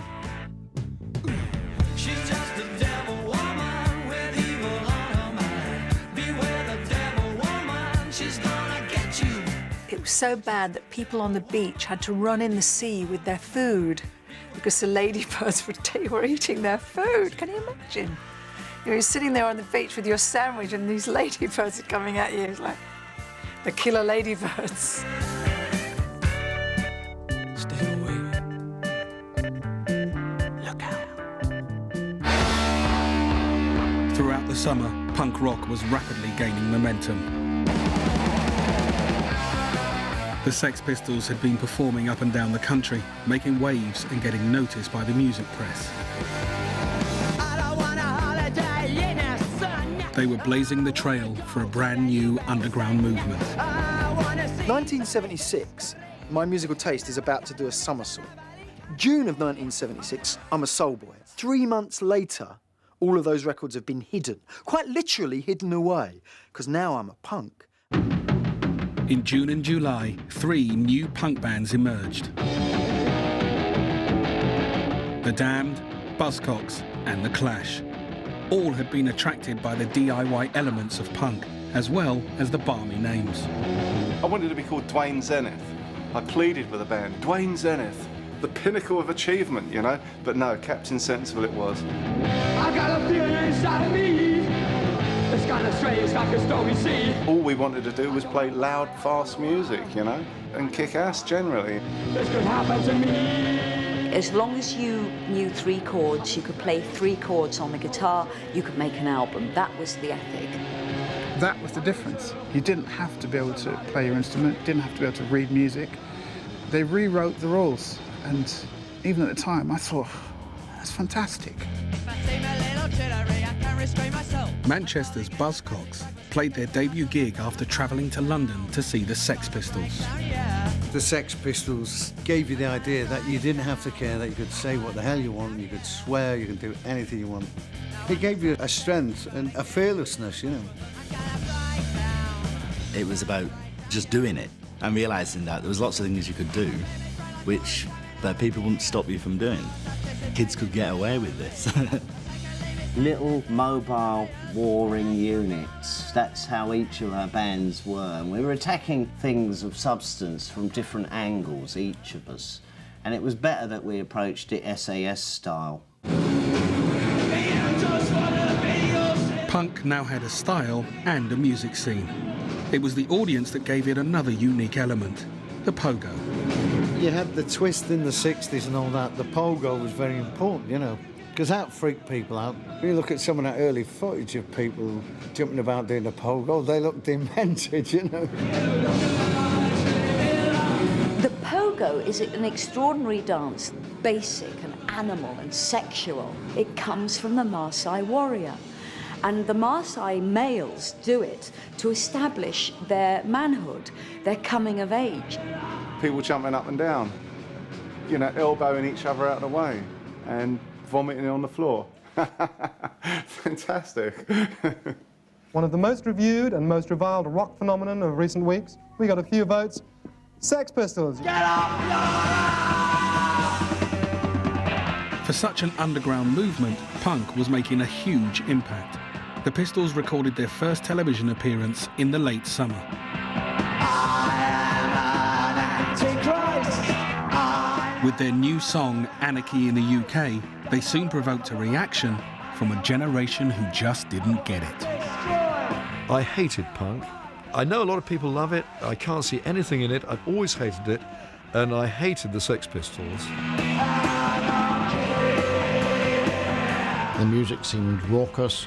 It was so bad that people on the beach had to run in the sea with their food because the ladybirds were eating their food. Can you imagine? You're sitting there on the beach with your sandwich and these ladybirds are coming at you. It's like the killer ladybirds. Stay away. Look out. Throughout the summer, punk rock was rapidly gaining momentum. The Sex Pistols had been performing up and down the country, making waves and getting noticed by the music press. They were blazing the trail for a brand new underground movement. 1976, my musical taste is about to do a somersault. June of 1976, I'm a soul boy. 3 months later, all of those records have been hidden, quite literally hidden away, because now I'm a punk. In June and July, 3 new punk bands emerged. The Damned, Buzzcocks and The Clash. All had been attracted by the DIY elements of punk, as well as the balmy names. I wanted to be called Dwayne Zenith. I pleaded with the band, Dwayne Zenith, the pinnacle of achievement, you know? But no, Captain Sensible it was. I got a feeling inside of me. It's kind of strange, like a stormy sea. All we wanted to do was play loud, fast music, you know? And kick ass generally. This could happen to me. As long as you knew 3 chords, you could play 3 chords on the guitar, you could make an album. That was the ethic. That was the difference. You didn't have to be able to play your instrument, didn't have to be able to read music. They rewrote the rules, and even at the time, I thought, that's fantastic. Manchester's Buzzcocks played their debut gig after travelling to London to see the Sex Pistols. The Sex Pistols gave you the idea that you didn't have to care, that you could say what the hell you want, you could swear, you could do anything you want. It gave you a strength and a fearlessness, you know. It was about just doing it and realising that there was lots of things you could do which that people wouldn't stop you from doing. Kids could get away with this. Little mobile warring units. That's how each of our bands were. And we were attacking things of substance from different angles, each of us. And it was better that we approached it SAS style. Punk now had a style and a music scene. It was the audience that gave it another unique element, the pogo. You had the twist in the 60s and all that. The pogo was very important, you know, because that freaked people out. You look at some of that early footage of people jumping about doing the pogo, they looked demented, you know. also is an extraordinary dance, basic and animal and sexual. It comes from the Maasai warrior. And the Maasai males do it to establish their manhood, their coming of age. People jumping up and down, you know, elbowing each other out of the way and vomiting on the floor. Fantastic. One of the most reviewed and most reviled rock phenomenon of recent weeks. We got a few votes. Sex Pistols. Get up! For such an underground movement, punk was making a huge impact. The Pistols recorded their first television appearance in the late summer. With their new song, Anarchy in the UK, they soon provoked a reaction from a generation who just didn't get it. I hated punk. I know a lot of people love it. I can't see anything in it. I've always hated it. And I hated the Sex Pistols. The music seemed raucous.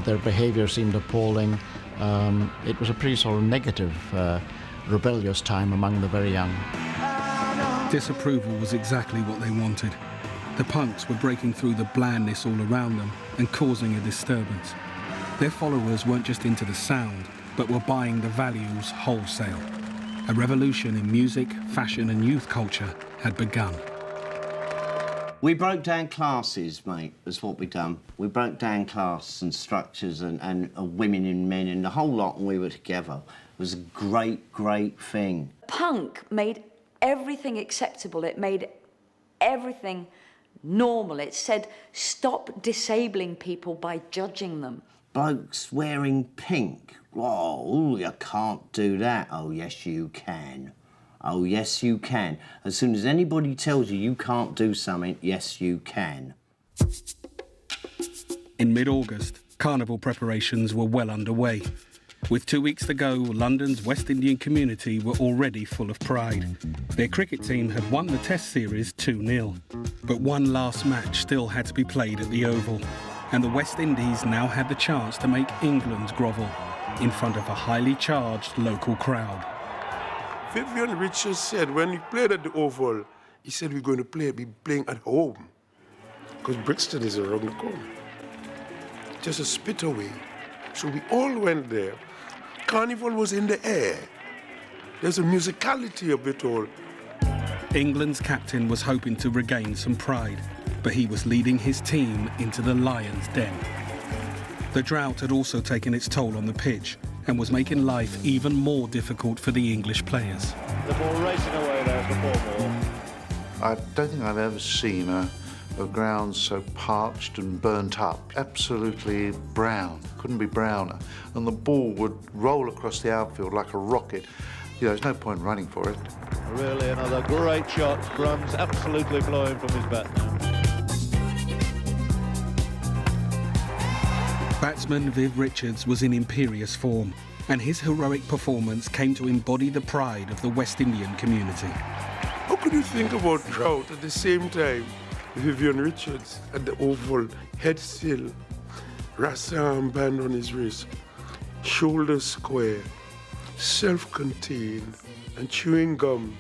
Their behaviour seemed appalling. It was a pretty sort of negative, rebellious time among the very young. Disapproval was exactly what they wanted. The punks were breaking through the blandness all around them and causing a disturbance. Their followers weren't just into the sound, but were buying the values wholesale. A revolution in music, fashion and youth culture had begun. We broke down classes, mate, is what we done. We broke down class and structures and women and men and the whole lot, and we were together. It was a great, great thing. Punk made everything acceptable. It made everything normal. It said, stop disabling people by judging them. Blokes wearing pink. Oh, you can't do that. Oh, yes, you can. Oh, yes, you can. As soon as anybody tells you can't do something, yes, you can. In mid-August, carnival preparations were well underway. With 2 weeks to go, London's West Indian community were already full of pride. Their cricket team had won the Test series 2-0. But one last match still had to be played at the Oval. And the West Indies now had the chance to make England grovel in front of a highly charged local crowd. Vivian Richards said when we played at the Oval, he said we're going to be playing at home because Brixton is around the corner. Just a spit away. So we all went there. Carnival was in the air. There's a musicality of it all. England's captain was hoping to regain some pride, but he was leading his team into the lion's den. The drought had also taken its toll on the pitch and was making life even more difficult for the English players. The ball racing away there for 4 more. I don't think I've ever seen a ground so parched and burnt up. Absolutely brown, couldn't be browner. And the ball would roll across the outfield like a rocket. You know, there's no point running for it. Really another great shot. Brum's absolutely blowing from his bat now. Batsman Viv Richards was in imperious form, and his heroic performance came to embody the pride of the West Indian community. How could you think about drought at the same time? Vivian Richards at the Oval, head still, Rasta armband on his wrist, shoulders square, self-contained, and chewing gum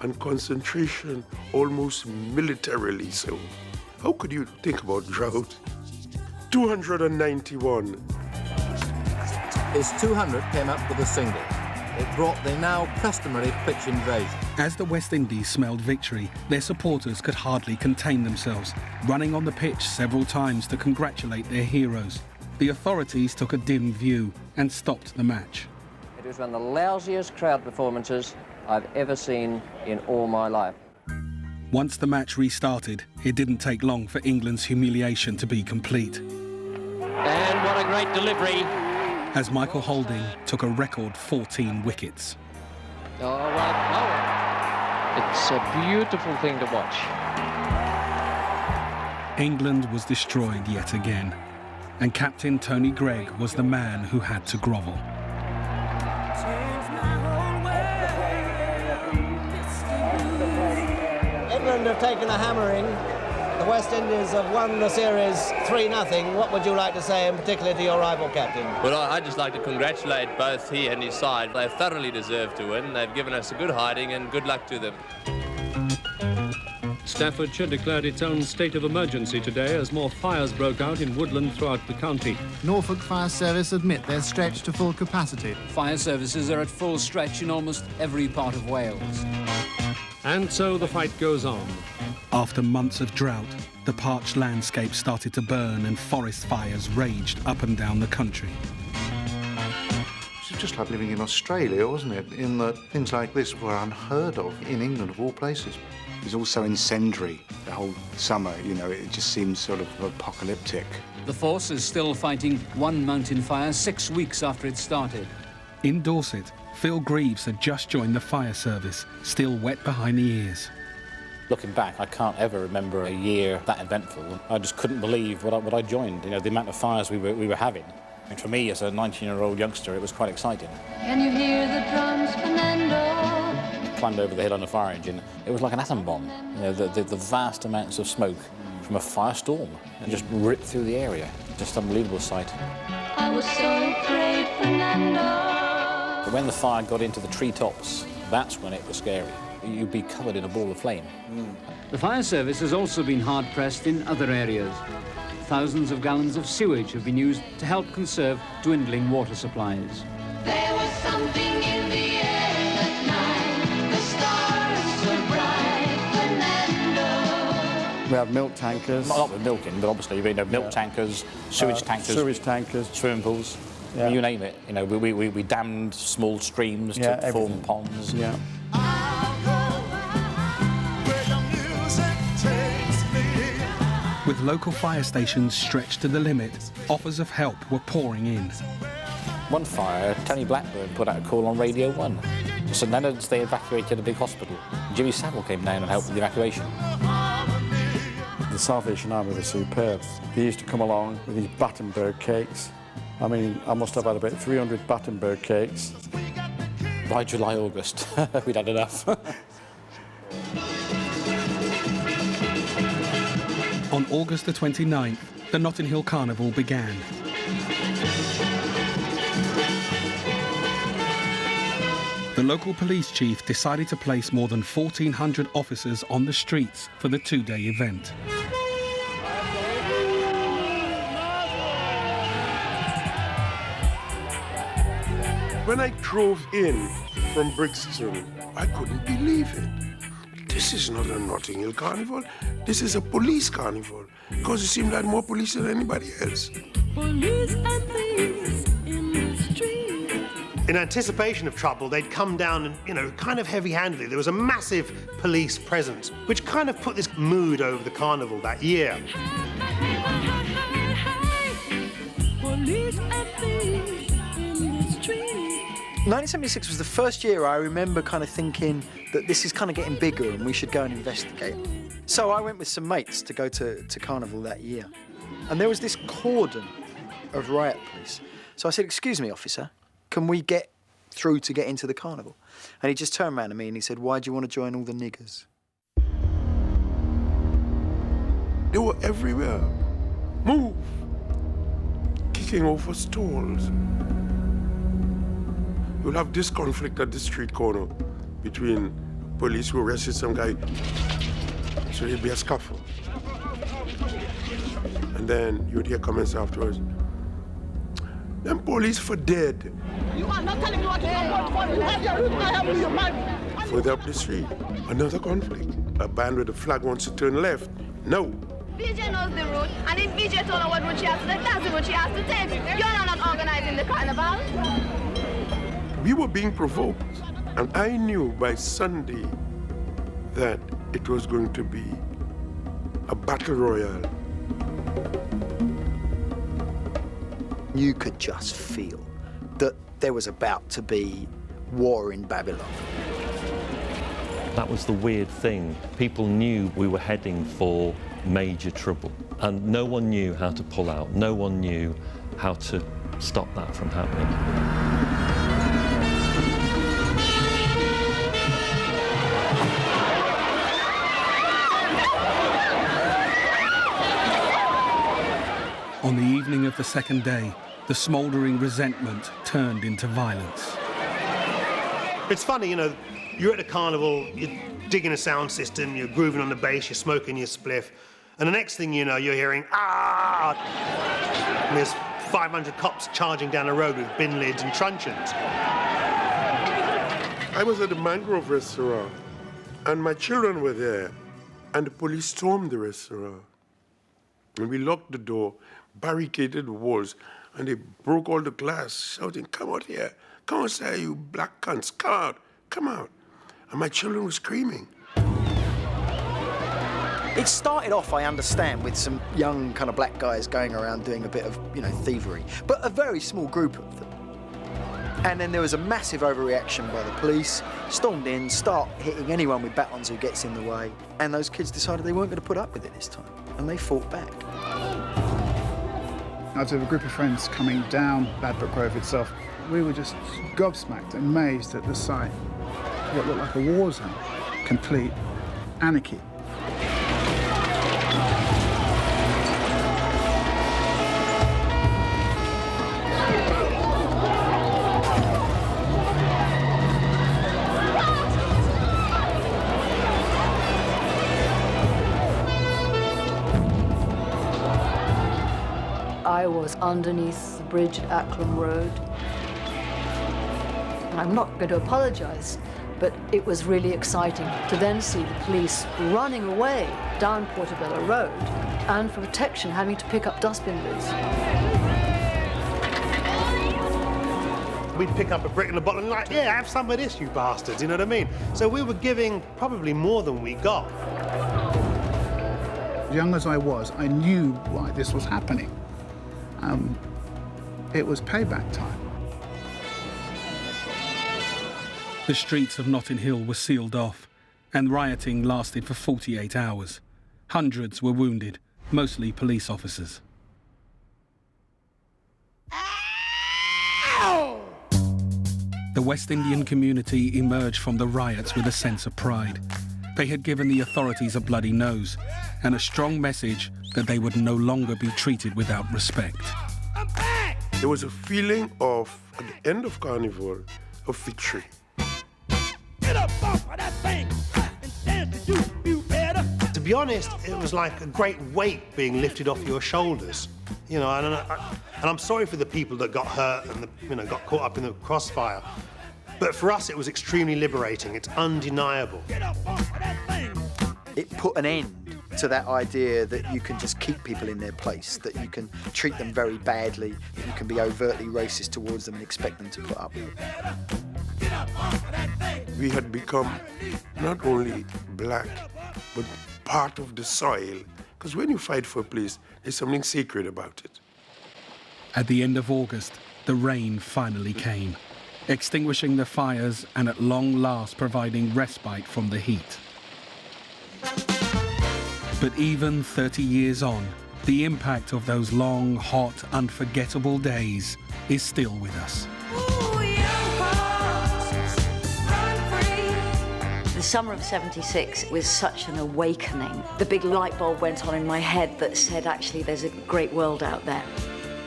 and concentration almost militarily so. How could you think about drought? 291. His 200 came up with a single. It brought the now customary pitch invasion. As the West Indies smelled victory, their supporters could hardly contain themselves, running on the pitch several times to congratulate their heroes. The authorities took a dim view and stopped the match. It was one of the lousiest crowd performances I've ever seen in all my life. Once the match restarted, it didn't take long for England's humiliation to be complete. And what a great delivery. As Michael Holding took a record 14 wickets. Oh, well, it's a beautiful thing to watch. England was destroyed yet again, and Captain Tony Gregg was the man who had to grovel. England have taken a hammering. The West Indies have won the series 3-0. What would you like to say, in particular, to your rival captain? Well, I'd just like to congratulate both he and his side. They've thoroughly deserved to win. They've given us a good hiding, and good luck to them. Staffordshire declared its own state of emergency today as more fires broke out in woodland throughout the county. Norfolk Fire Service admit they're stretched to full capacity. Fire services are at full stretch in almost every part of Wales. And so the fight goes on. After months of drought, the parched landscape started to burn and forest fires raged up and down the country. It was just like living in Australia, wasn't it? In that things like this were unheard of in England, of all places. It was also incendiary the whole summer, you know, it just seemed sort of apocalyptic. The force is still fighting one mountain fire 6 weeks after it started. In Dorset, Phil Greaves had just joined the fire service, still wet behind the ears. Looking back, I can't ever remember a year that eventful. I just couldn't believe what I joined, you know, the amount of fires we were having. And for me, as a 19-year-old youngster, it was quite exciting. Can you hear the drums, Fernando? Climbed over the hill on a fire engine. It was like an atom bomb. You know, the vast amounts of smoke from a firestorm and just ripped through the area. Just an unbelievable sight. I was so afraid, Fernando. But when the fire got into the treetops, that's when it was scary. You'd be covered in a ball of flame. The fire service has also been hard-pressed in other areas. Thousands of gallons of sewage have been used to help conserve dwindling water supplies. There was something in the air that night. The stars were bright, Fernando. We have milk tankers. Not with milk in, but obviously, you know, milk tankers, sewage tankers, swimming pools, you name it. You know, we dammed small streams to form ponds. Yeah. With local fire stations stretched to the limit, offers of help were pouring in. One fire, Tony Blackburn put out a call on Radio 1. St Leonard's, they evacuated a big hospital. Jimmy Savile came down and helped with the evacuation. The Salvation Army were superb. They used to come along with these Battenberg cakes. I mean, I must have had about 300 Battenberg cakes. By July, August, we'd had enough. On August the 29th, the Notting Hill Carnival began. The local police chief decided to place more than 1,400 officers on the streets for the two-day event. When I drove in from Brixton, I couldn't believe it. This is not a Notting Hill Carnival. This is a police carnival. Because it seemed like more police than anybody else. Police and thieves in the street. In anticipation of trouble, they'd come down and, you know, kind of heavy-handedly. There was a massive police presence, which kind of put this mood over the carnival that year. Police and thieves in the street. 1976 was the first year I remember kind of thinking that this is kind of getting bigger and we should go and investigate. So I went with some mates to go to Carnival that year. And there was this cordon of riot police. So I said, "Excuse me, officer, can we get through to get into the Carnival?" And he just turned around to me and he said, "Why do you want to join all the niggers?" They were everywhere. Move! Kicking over stalls. You'll have this conflict at the street corner between police who arrested some guy. So there'd be a scuffle. And then you'd hear comments afterwards. Them police for dead. You are not telling me what to do. You have your route, I have your money. Further up the street, another conflict. A band with a flag wants to turn left. No. VJ knows the route, and if VJ told her what route she has to take, that's the route she has to take. You're not organizing the carnival. We were being provoked, and I knew by Sunday that it was going to be a battle royale. You could just feel that there was about to be war in Babylon. That was the weird thing. People knew we were heading for major trouble, and no one knew how to pull out. No one knew how to stop that from happening. On the evening of the second day, the smouldering resentment turned into violence. It's funny, you know, you're at a carnival, you're digging a sound system, you're grooving on the bass, you're smoking your spliff, and the next thing you know, you're hearing, ah! And there's 500 cops charging down the road with bin lids and truncheons. I was at the Mangrove restaurant, and my children were there, and the police stormed the restaurant. And we locked the door, barricaded the walls, and they broke all the glass, shouting, "Come out here, come outside, you black cunts, come out, come out." And my children were screaming. It started off, I understand, with some young kind of black guys going around doing a bit of, thievery, but a very small group of them. And then there was a massive overreaction by the police, stormed in, start hitting anyone with batons who gets in the way, and those kids decided they weren't going to put up with it this time, and they fought back. I was with a group of friends coming down Ladbroke Grove itself. We were just gobsmacked, amazed at the sight. What looked like a war zone, complete anarchy. I was underneath the bridge at Acklam Road. I'm not going to apologise, but it was really exciting to then see the police running away down Portobello Road and for protection having to pick up dustbin lids. We'd pick up a brick and a bottle and like, yeah, have some of this, you bastards, you know what I mean? So we were giving probably more than we got. Young as I was, I knew why this was happening. It was payback time. The streets of Notting Hill were sealed off, and rioting lasted for 48 hours. Hundreds were wounded, mostly police officers. The West Indian community emerged from the riots with a sense of pride. They had given the authorities a bloody nose and a strong message that they would no longer be treated without respect. There was a feeling of, at the end of Carnival, of victory. Get up off of that thing and dance to you better. To be honest, it was like a great weight being lifted off your shoulders. And I'm sorry for the people that got hurt and got caught up in the crossfire. But for us, it was extremely liberating. It's undeniable. Get up off of that thing. It put an end to that idea that you can just keep people in their place, that you can treat them very badly, that you can be overtly racist towards them and expect them to put up with it. We had become not only black, but part of the soil. Because when you fight for a place, there's something sacred about it. At the end of August, the rain finally came, extinguishing the fires and at long last providing respite from the heat. But even 30 years on, the impact of those long, hot, unforgettable days is still with us. The summer of '76 was such an awakening. The big light bulb went on in my head that said, actually, there's a great world out there.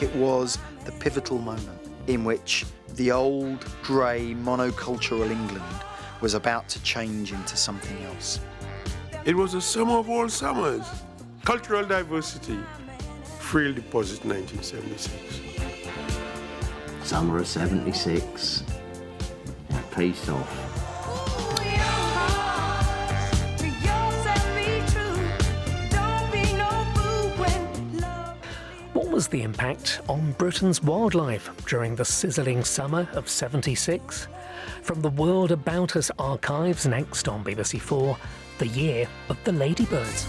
It was the pivotal moment in which the old, grey, monocultural England was about to change into something else. It was a summer of all summers. Cultural diversity. Frail deposit, 1976. Summer of '76. Peace off. What was the impact on Britain's wildlife during the sizzling summer of '76? From the World About Us archives next on BBC4, the year of the ladybirds.